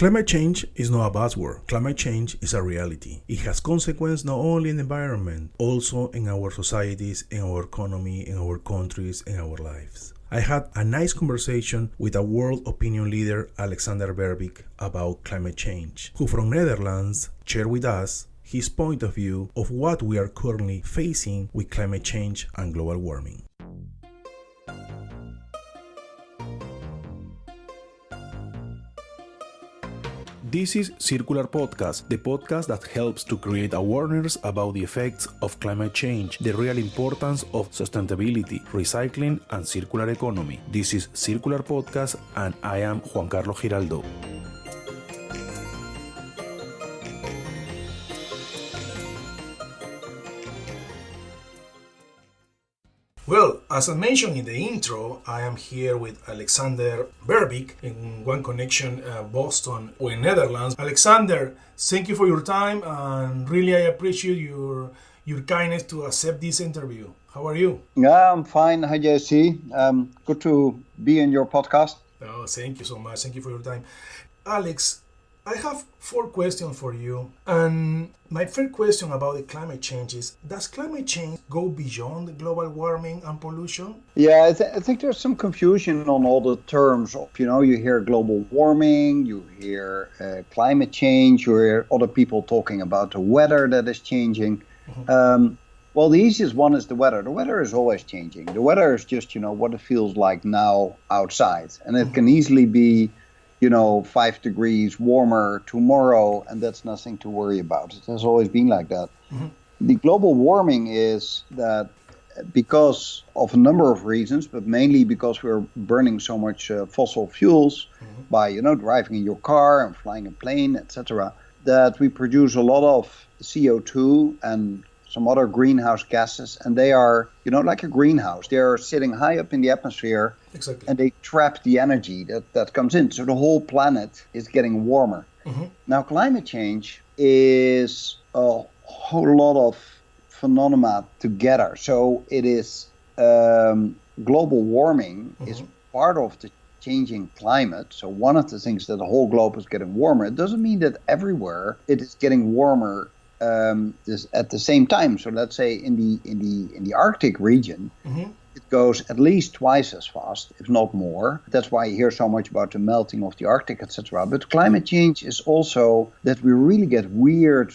Climate change is not a buzzword. Climate change is a reality. It has consequences not only in the environment, also in our societies, in our economy, in our countries, in our lives. I had a nice conversation with a world opinion leader, Alexander Verbeek, about climate change, who from Netherlands shared with us his point of view of what we are currently facing with climate change and global warming. This is Circular Podcast, the podcast that helps to create awareness about the effects of climate change, the real importance of sustainability, recycling, and circular economy. This is Circular Podcast, and I am Juan Carlos Giraldo. Well, as I mentioned in the intro, I am here with Alexander Verbeek in One Connection, Boston, in Netherlands. Alexander, thank you for your time, and really I appreciate your kindness to accept this interview. How are you? Yeah, I'm fine. Hi, JC. Good to be in your podcast. Oh, thank you so much. Thank you for your time. Alex, I have 4 questions for you. And my first question about the climate change is, does climate change go beyond the global warming and pollution? Yeah, I think there's some confusion on all the terms. You hear global warming, you hear climate change, you hear other people talking about the weather that is changing. Mm-hmm. Well, the easiest one is the weather. The weather is always changing. The weather is just, what it feels like now outside. And it can easily be 5 degrees warmer tomorrow, and that's nothing to worry about. It has always been like that. Mm-hmm. The global warming is that because of a number of reasons, but mainly because we're burning so much fossil fuels by, driving in your car and flying a plane, etc., that we produce a lot of CO2 and some other greenhouse gases, and they are, like a greenhouse. They are sitting high up in the atmosphere, exactly, and they trap the energy that comes in. So the whole planet is getting warmer. Mm-hmm. Now, climate change is a whole lot of phenomena together. So it is global warming is part of the changing climate. So one of the things that the whole globe is getting warmer. It doesn't mean that everywhere it is getting warmer at the same time. So let's say in the Arctic region, it goes at least twice as fast, if not more. That's why you hear so much about the melting of the Arctic, etc. But climate change is also that we really get weird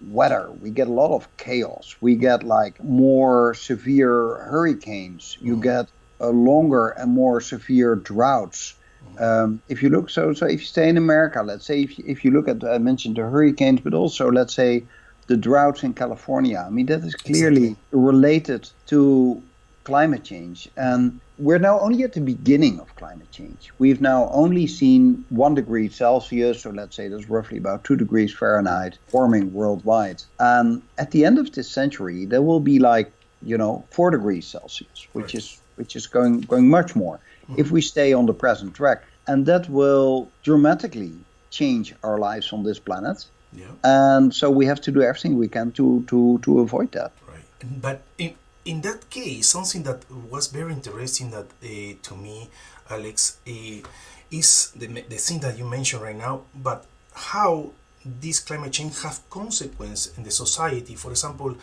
weather. We get a lot of chaos. We get more severe hurricanes. You get longer and more severe droughts. If you look, so if you stay in America, let's say if you look at, I mentioned the hurricanes, but also let's say the droughts in California. I mean, that is clearly related to climate change. And we're now only at the beginning of climate change. We've now only seen 1 degree Celsius, so let's say there's roughly about 2 degrees Fahrenheit warming worldwide. And at the end of this century, there will be 4 degrees Celsius, which is going much more if we stay on the present track. And that will dramatically change our lives on this planet. Yeah. And so we have to do everything we can to avoid that. Right. But in that case, something that was very interesting that to me, Alex, is the thing that you mentioned right now, but how this climate change have consequence in the society. For example,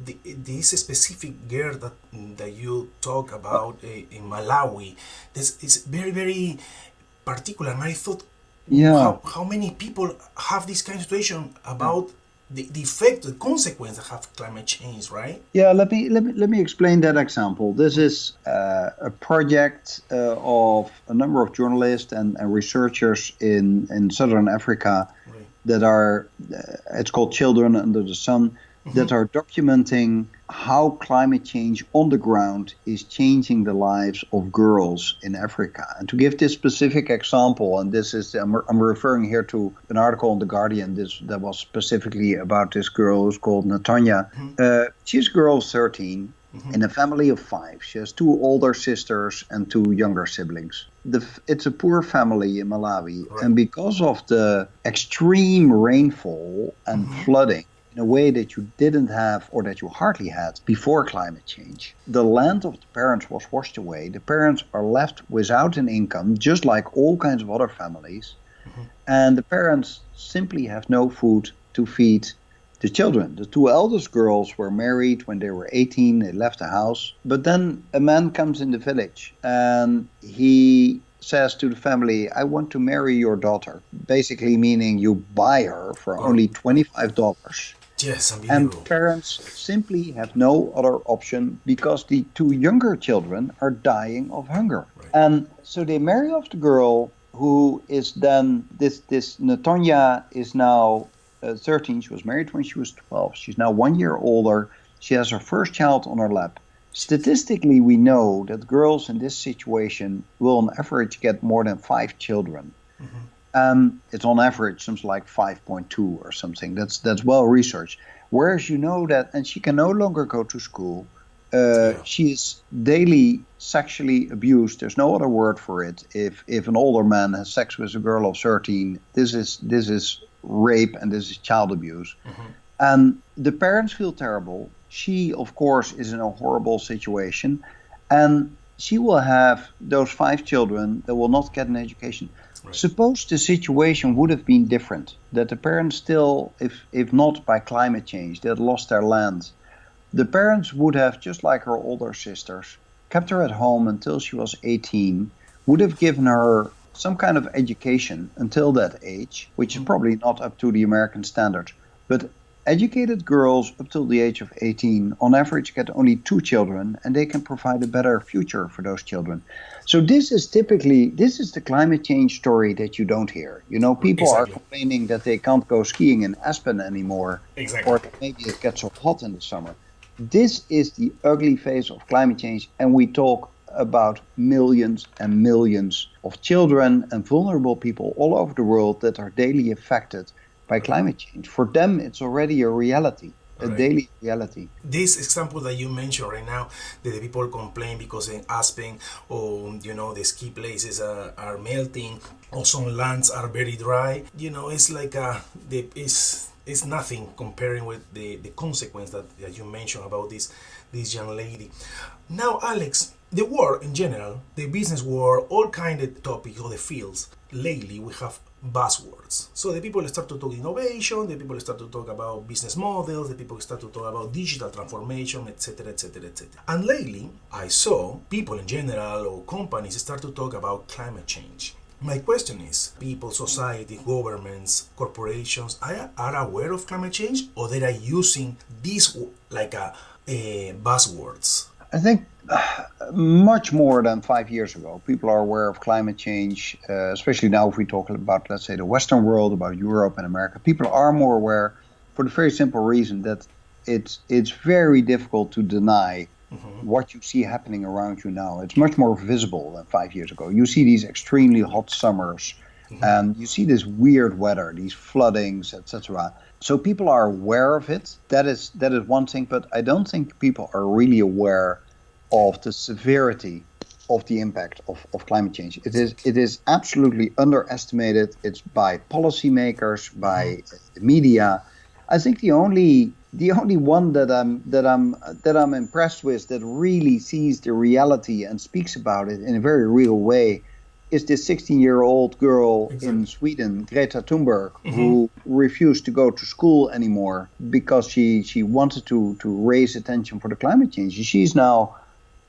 this specific girl that you talk about in Malawi, this is very, very particular. And I thought, how many people have this kind of situation about the effect, the consequence of climate change, right? Yeah, let me explain that example. This is a project of a number of journalists and researchers in Southern Africa that are, it's called Children Under the Sun, that are documenting how climate change on the ground is changing the lives of girls in Africa. And to give this specific example, and this is, I'm referring here to an article in The Guardian that was specifically about this girl who's called Natanya. She's a girl of 13 in a family of 5. She has 2 older sisters and 2 younger siblings. It's a poor family in Malawi, and because of the extreme rainfall and flooding, in a way that you didn't have or that you hardly had before climate change, the land of the parents was washed away. The parents are left without an income, just like all kinds of other families. and the parents simply have no food to feed the children. The two eldest girls were married when they were 18, they left the house. But then a man comes in the village and he says to the family, I want to marry your daughter. Basically meaning you buy her for only $25. Yes, And unbelievable. parents simply have no other option because the two younger children are dying of hunger. Right. And so they marry off the girl who is then, this Natonya is now 13. She was married when she was 12. She's now 1 year older. She has her first child on her lap. Statistically, we know that girls in this situation will on average get more than 5 children. It's on average something like 5.2 or something. That's well researched. Whereas you know that, and she can no longer go to school. She is daily sexually abused. There's no other word for it. If an older man has sex with a girl of 13, this is rape and this is child abuse. And the parents feel terrible. She, of course, is in a horrible situation, and she will have those 5 children that will not get an education. Right. Suppose the situation would have been different, that the parents still, if not by climate change, they had lost their land. The parents would have, just like her older sisters, kept her at home until she was 18, would have given her some kind of education until that age, which is probably not up to the American standard. But educated girls up till the age of 18 on average get only 2 children, and they can provide a better future for those children. So this is the climate change story that you don't hear. You know, people are complaining that they can't go skiing in Aspen anymore, or that maybe it gets so hot in the summer. This is the ugly face of climate change, and we talk about millions and millions of children and vulnerable people all over the world that are daily affected by climate change. For them, it's already a reality, a daily reality. This example that you mentioned right now, that the people complain because in Aspen, or the ski places are melting, or some lands are very dry. It's like it's nothing comparing with the consequence that you mentioned about this young lady. Now, Alex, the world in general, the business world, all kind of topics or the fields. Lately, we have buzzwords. So the people start to talk innovation, the people start to talk about business models, the people start to talk about digital transformation, etc., etc., etc. And lately, I saw people in general or companies start to talk about climate change. My question is, people, society, governments, corporations are aware of climate change, or they are using these like buzzwords? I think much more than 5 years ago. People are aware of climate change, especially now if we talk about, let's say, the Western world, about Europe and America. People are more aware for the very simple reason that it's very difficult to deny what you see happening around you now. It's much more visible than 5 years ago. You see these extremely hot summers, and you see this weird weather, these floodings, etc. So people are aware of it. That is one thing, but I don't think people are really aware of the severity of the impact of climate change. It is absolutely underestimated. It's by policymakers, by the media. I think the only one that I'm impressed with, that really sees the reality and speaks about it in a very real way, is this 16-year-old girl in Sweden, Greta Thunberg, who refused to go to school anymore because she wanted to raise attention for the climate change.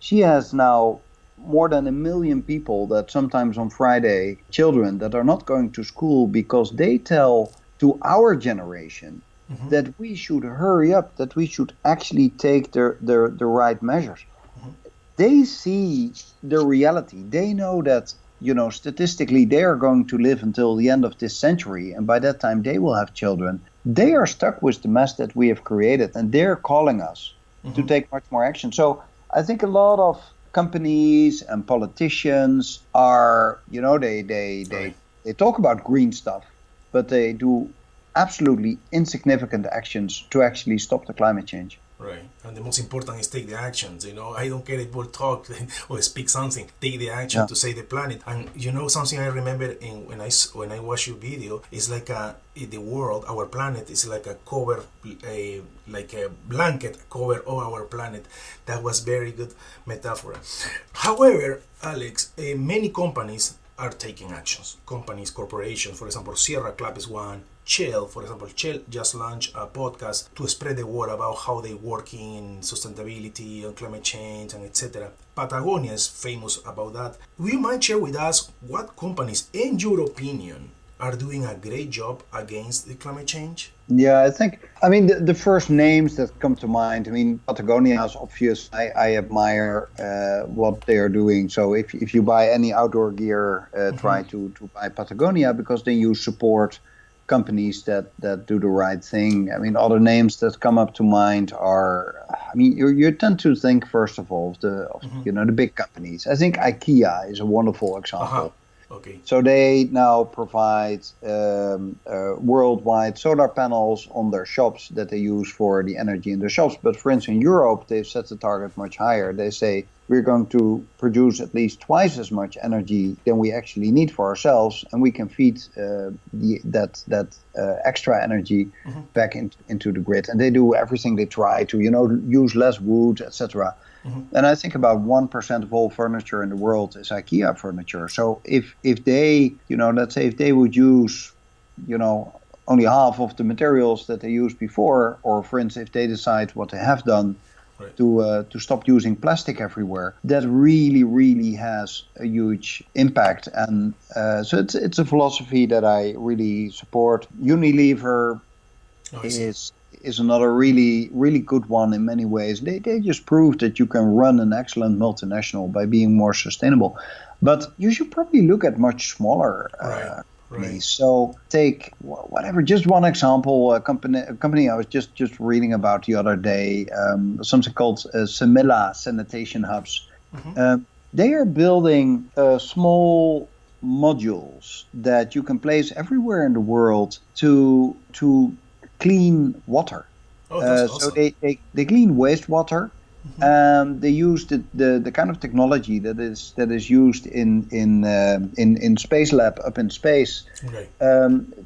She has now more than 1 million people that sometimes on Friday, children that are not going to school because they tell to our generation that we should hurry up, that we should actually take the right measures. They see the reality. They know that, statistically, they are going to live until the end of this century, and by that time they will have children. They are stuck with the mess that we have created, and they're calling us to take much more action. So I think a lot of companies and politicians are, they talk about green stuff, but they do absolutely insignificant actions to actually stop the climate change. Right, and the most important is take the actions. I don't care if people talk or speak something. Take the action to save the planet. And something I remember when I watch your video is like the world, our planet is like a cover, like a blanket cover all our planet. That was very good metaphor. However, Alex, many companies are taking actions. Companies, corporations, for example, Sierra Club is one. Shell, for example, Shell just launched a podcast to spread the word about how they working in sustainability and climate change and etc. Patagonia is famous about that. Will you mind share with us what companies, in your opinion, are doing a great job against the climate change? Yeah, I mean, the first names that come to mind, I mean, Patagonia is obvious. I admire what they are doing. So if you buy any outdoor gear, try to buy Patagonia, because then you support companies that do the right thing. I mean, other names that come up to mind are, I mean, you tend to think, first of all, the big companies. I think IKEA is a wonderful example. Okay. So they now provide worldwide solar panels on their shops that they use for the energy in their shops. But for instance, in Europe, they've set the target much higher. They say we're going to produce at least twice as much energy than we actually need for ourselves, and we can feed that extra energy back into the grid. And they do everything they try to, use less wood, etc. And I think about 1% of all furniture in the world is IKEA furniture. So if they, let's say if they would use, only half of the materials that they used before, or for instance, if they decide what they have done to stop using plastic everywhere, that really, really has a huge impact. And so it's a philosophy that I really support. Unilever is another really, really good one in many ways. They just proved that you can run an excellent multinational by being more sustainable. But you should probably look at much smaller companies. So take whatever, just one example, a company I was just reading about the other day, something called Semilla Sanitation Hubs. They are building small modules that you can place everywhere in the world to clean water. That's so awesome. they clean wastewater. They use the kind of technology that is used in Space Lab up in space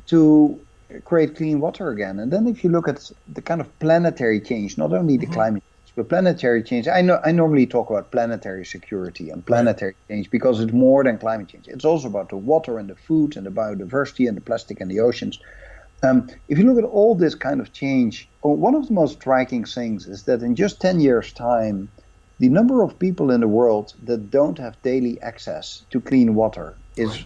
to create clean water again. And then if you look at the kind of planetary change, not only the climate change, but planetary change. I normally talk about planetary security and planetary change because it's more than climate change. It's also about the water and the food and the biodiversity and the plastic and the oceans. If you look at all this kind of change, one of the most striking things is that in just 10 years' time, the number of people in the world that don't have daily access to clean water is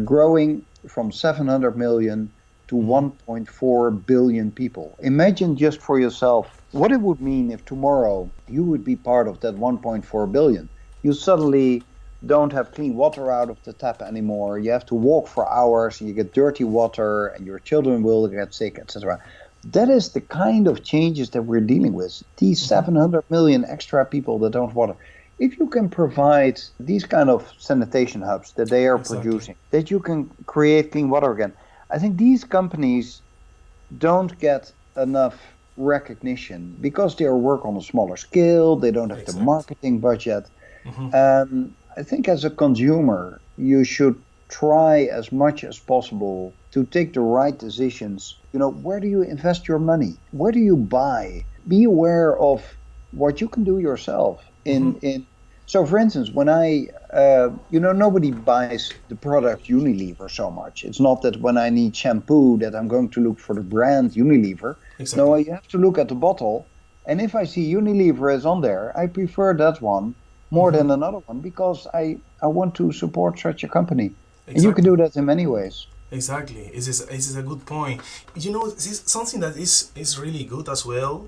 growing from 700 million to 1.4 billion people. Imagine just for yourself what it would mean if tomorrow you would be part of that 1.4 billion. You suddenly don't have clean water out of the tap anymore. You have to walk for hours, and you get dirty water, and your children will get sick, etc. That is the kind of changes that we're dealing with. These 700 million extra people that don't have water. If you can provide these kind of sanitation hubs that they are producing, that you can create clean water again, I think these companies don't get enough recognition because they work on a smaller scale. They don't have the marketing budget. I think as a consumer, you should try as much as possible to take the right decisions. Where do you invest your money? Where do you buy? Be aware of what you can do yourself. So, for instance, when nobody buys the product Unilever so much. It's not that when I need shampoo that I'm going to look for the brand Unilever. No, you have to look at the bottle. And if I see Unilever is on there, I prefer that one more than another one because I want to support such a company. And you can do that in many ways. Exactly. This is a good point. This is something that is really good as well.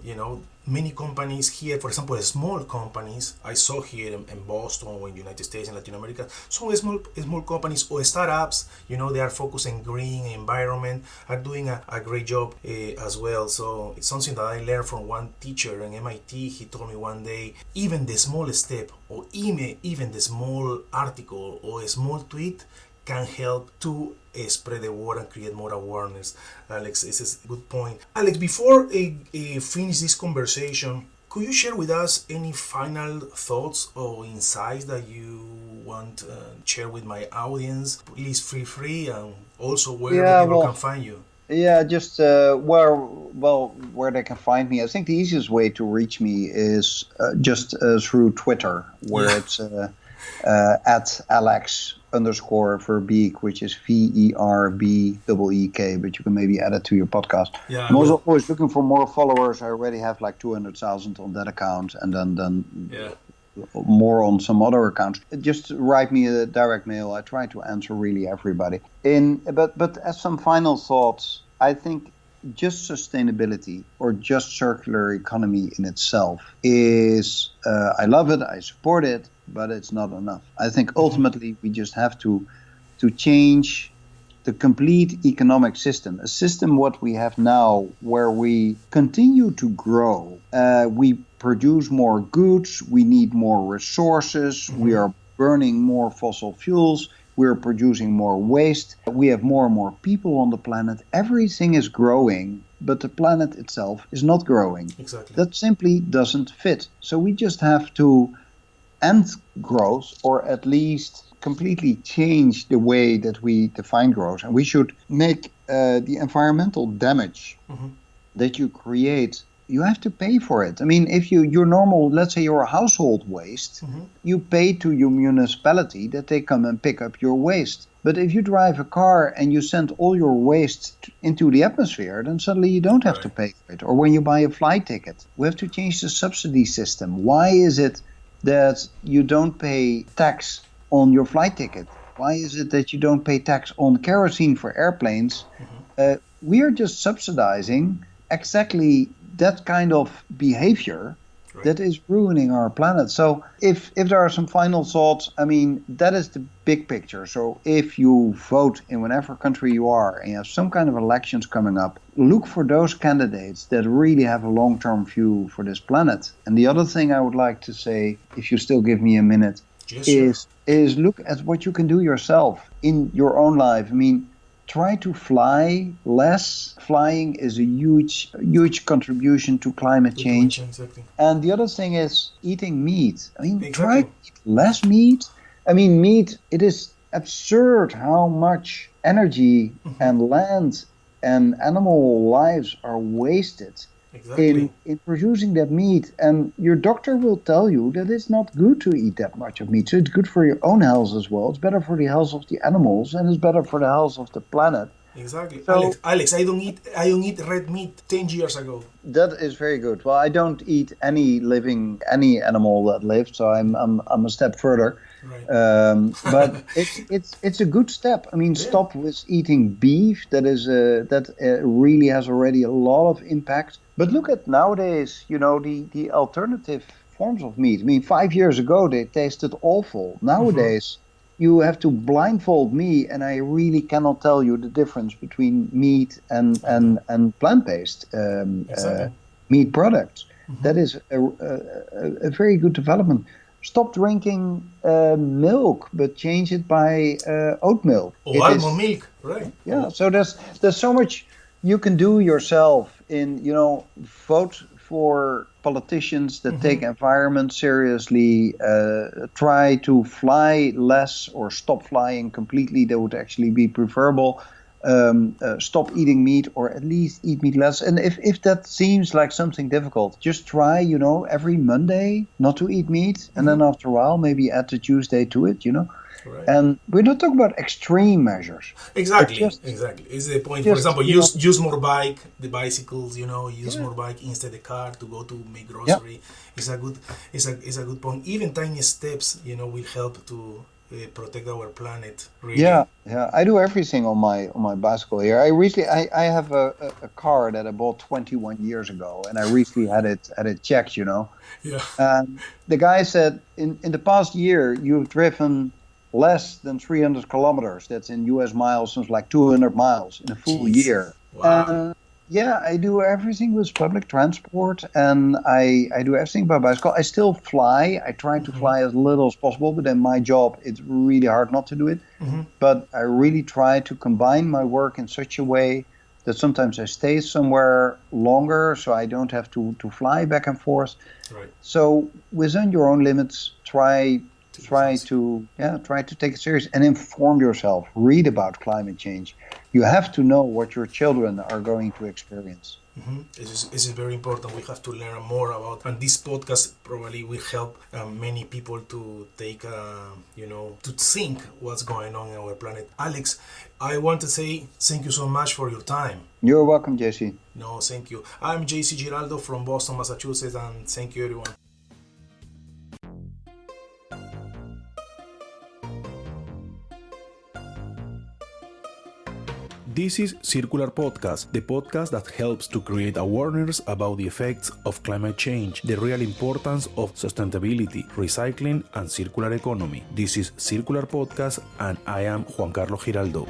Many companies here, for example, small companies, I saw here in Boston or in the United States and Latin America, some small companies or startups, they are focusing green environment, are doing a great job as well. So it's something that I learned from one teacher in MIT. He told me one day, even the small step or even the small article or a small tweet can help to spread the word and create more awareness. Alex, this is a good point. Alex, before finish this conversation, could you share with us any final thoughts or insights that you want to share with my audience? Please feel free, and also where the people can find you. Yeah, just where they can find me. I think the easiest way to reach me is just through Twitter, where it's at Alex Verbeek, which is Verbeek, but you can maybe add it to your podcast. Yeah, I'm also always looking for more followers. I already have like 200,000 on that account, and then more on some other accounts. Just write me a direct mail. I try to answer really everybody. But as some final thoughts, I think just sustainability or just circular economy in itself is, I love it, I support it, but it's not enough. I think ultimately we just have to change the complete economic system, a system what we have now where we continue to grow. We produce more goods, we need more resources, we are burning more fossil fuels, we're producing more waste, we have more and more people on the planet. Everything is growing, but the planet itself is not growing. Exactly. That simply doesn't fit. So we just have to end growth, or at least completely change the way that we define growth. And we should make the environmental damage that you create, you have to pay for it. I mean, if your normal, let's say your household waste, you pay to your municipality that they come and pick up your waste. But if you drive a car and you send all your waste into the atmosphere, then suddenly you don't have to pay for it. Or when you buy a flight ticket, we have to change the subsidy system. Why is it that you don't pay tax on your flight ticket? Why is it that you don't pay tax on kerosene for airplanes? We are just subsidizing exactly that kind of behavior that is ruining our planet. So if there are some final thoughts, I mean, that is the big picture. So if you vote in whatever country you are and you have some kind of elections coming up, look for those candidates that really have a long-term view for this planet. And the other thing I would like to say, if you still give me a minute, is look at what you can do yourself in your own life. I mean, try to fly less. Flying is a huge contribution to climate change. Exactly. And the other thing is eating meat. I mean, try to eat less meat. I mean, meat, it is absurd how much energy and land and animal lives are wasted in producing that meat. And your doctor will tell you that it's not good to eat that much of meat. So it's good for your own health as well. It's better for the health of the animals, and it's better for the health of the planet. Exactly. So, Alex, I don't eat red meat 10 years ago. That is very good. Well, I don't eat any animal that lives, so I'm a step further. Right. But it's a good step. I mean, stop with eating beef. That really has already a lot of impact. But look at nowadays, the alternative forms of meat. I mean, 5 years ago they tasted awful. Nowadays, you have to blindfold me, and I really cannot tell you the difference between meat and plant-based meat products. That is a very good development. Stop drinking milk, but change it by oat milk. Or almond milk, right? Yeah, so there's so much you can do yourself in, vote for politicians that take environment seriously, try to fly less or stop flying completely. That would actually be preferable. Stop eating meat, or at least eat meat less. And if that seems like something difficult, just try, every Monday not to eat meat, and then after a while maybe add the Tuesday to it, Right. And we're not talking about extreme measures. Exactly. Is the point. For example, use more bicycles. Use more bike instead of car to go to make grocery. Yeah. It's a good point. Even tiny steps, will help to protect our planet. Really. Yeah. I do everything on my bicycle here. I have a car that I bought 21 years ago, and I recently had it checked. Yeah. The guy said in the past year you've driven less than 300 kilometers. That's in US miles, something like 200 miles in a full year. Wow. I do everything with public transport, and I do everything by bicycle. I still fly. I try to fly as little as possible, but in my job, it's really hard not to do it. But I really try to combine my work in such a way that sometimes I stay somewhere longer, so I don't have to fly back and forth. Right. So within your own limits, try try to take it serious and inform yourself. Read about climate change. You have to know what your children are going to experience. Mm-hmm. This is very important. We have to learn more about, and this podcast probably will help many people to take, to think what's going on in our planet. Alex, I want to say thank you so much for your time. You're welcome, JC. No, thank you. I'm JC Giraldo from Boston, Massachusetts, and thank you, everyone. This is Circular Podcast, the podcast that helps to create awareness about the effects of climate change, the real importance of sustainability, recycling, and circular economy. This is Circular Podcast, and I am Juan Carlos Giraldo.